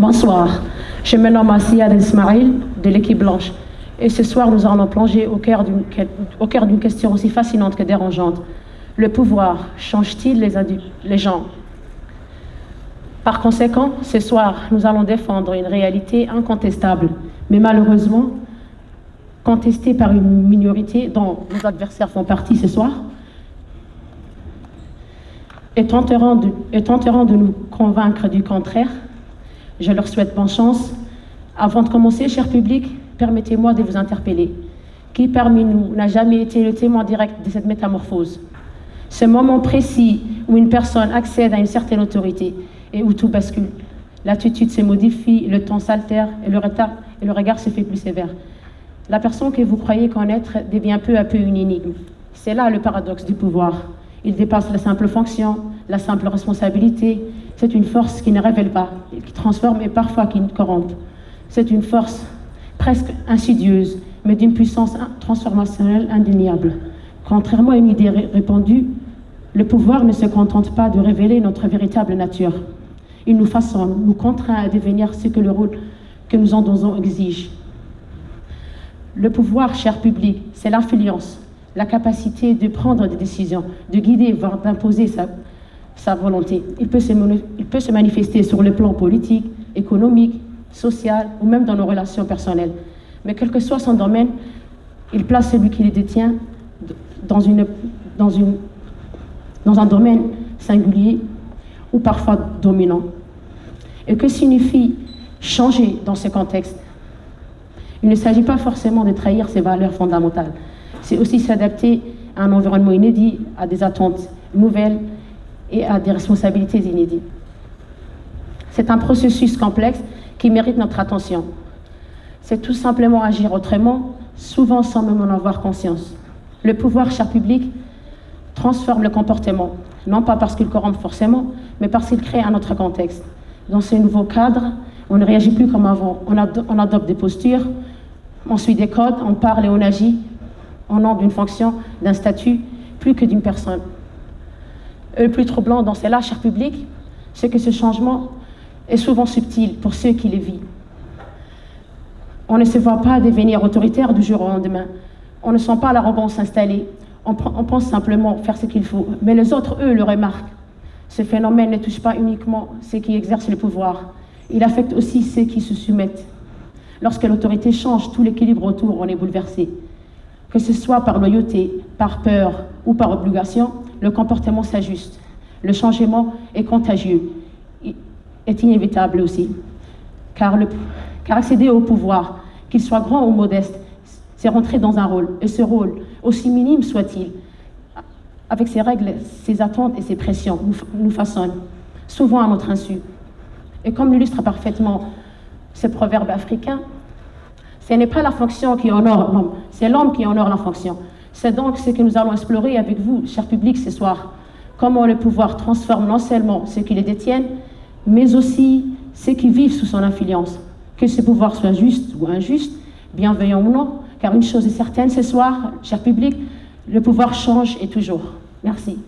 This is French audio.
Bonsoir, je me nomme Asiya Ismail de l'équipe blanche et ce soir nous allons plonger au cœur d'une question aussi fascinante que dérangeante. Le pouvoir change-t-il les gens? Par conséquent, ce soir nous allons défendre une réalité incontestable, mais malheureusement contestée par une minorité dont nos adversaires font partie ce soir et tenteront de nous convaincre du contraire. Je leur souhaite bonne chance. Avant de commencer, cher public, permettez-moi de vous interpeller. Qui parmi nous n'a jamais été le témoin direct de cette métamorphose? Ce moment précis où une personne accède à une certaine autorité et où tout bascule. L'attitude se modifie, le ton s'altère et le regard se fait plus sévère. La personne que vous croyez connaître devient peu à peu une énigme. C'est là le paradoxe du pouvoir. Il dépasse la simple fonction, la simple responsabilité. C'est une force qui ne révèle pas, qui transforme et parfois qui corrompt. C'est une force presque insidieuse, mais d'une puissance transformationnelle indéniable. Contrairement à une idée répandue, le pouvoir ne se contente pas de révéler notre véritable nature. Il nous façonne, nous contraint à devenir ce que le rôle que nous en donnons exige. Le pouvoir, cher public, c'est l'influence, la capacité de prendre des décisions, de guider, voire d'imposer sa volonté. Il peut se manifester sur le plan politique, économique, social ou même dans nos relations personnelles. Mais quel que soit son domaine, il place celui qui le détient dans un domaine singulier ou parfois dominant. Et que signifie changer dans ce contexte? Il ne s'agit pas forcément de trahir ses valeurs fondamentales. C'est aussi s'adapter à un environnement inédit, à des attentes nouvelles et à des responsabilités inédites. C'est un processus complexe qui mérite notre attention. C'est tout simplement agir autrement, souvent sans même en avoir conscience. Le pouvoir, cher public, transforme le comportement, non pas parce qu'il corrompt forcément, mais parce qu'il crée un autre contexte. Dans ce nouveau cadre, on ne réagit plus comme avant. On adopte des postures, on suit des codes, on parle et on agit au nom d'une fonction, d'un statut, plus que d'une personne. Et le plus troublant dans cela, cher public, c'est que ce changement est souvent subtil pour ceux qui le vivent. On ne se voit pas devenir autoritaire du jour au lendemain. On ne sent pas l'arrogance s'installer. On pense simplement faire ce qu'il faut. Mais les autres, eux, le remarquent. Ce phénomène ne touche pas uniquement ceux qui exercent le pouvoir. Il affecte aussi ceux qui se soumettent. Lorsque l'autorité change, tout l'équilibre autour en est bouleversé. Que ce soit par loyauté, par peur ou par obligation, le comportement s'ajuste. Le changement est contagieux, est inévitable aussi. Car accéder au pouvoir, qu'il soit grand ou modeste, c'est rentrer dans un rôle. Et ce rôle, aussi minime soit-il, avec ses règles, ses attentes et ses pressions, nous façonne, souvent à notre insu. Et comme l'illustre parfaitement ce proverbe africain, ce n'est pas la fonction qui honore l'homme, c'est l'homme qui honore la fonction. C'est donc ce que nous allons explorer avec vous, cher public, ce soir. Comment le pouvoir transforme non seulement ceux qui le détiennent, mais aussi ceux qui vivent sous son influence. Que ce pouvoir soit juste ou injuste, bienveillant ou non, car une chose est certaine ce soir, cher public, le pouvoir change et toujours. Merci.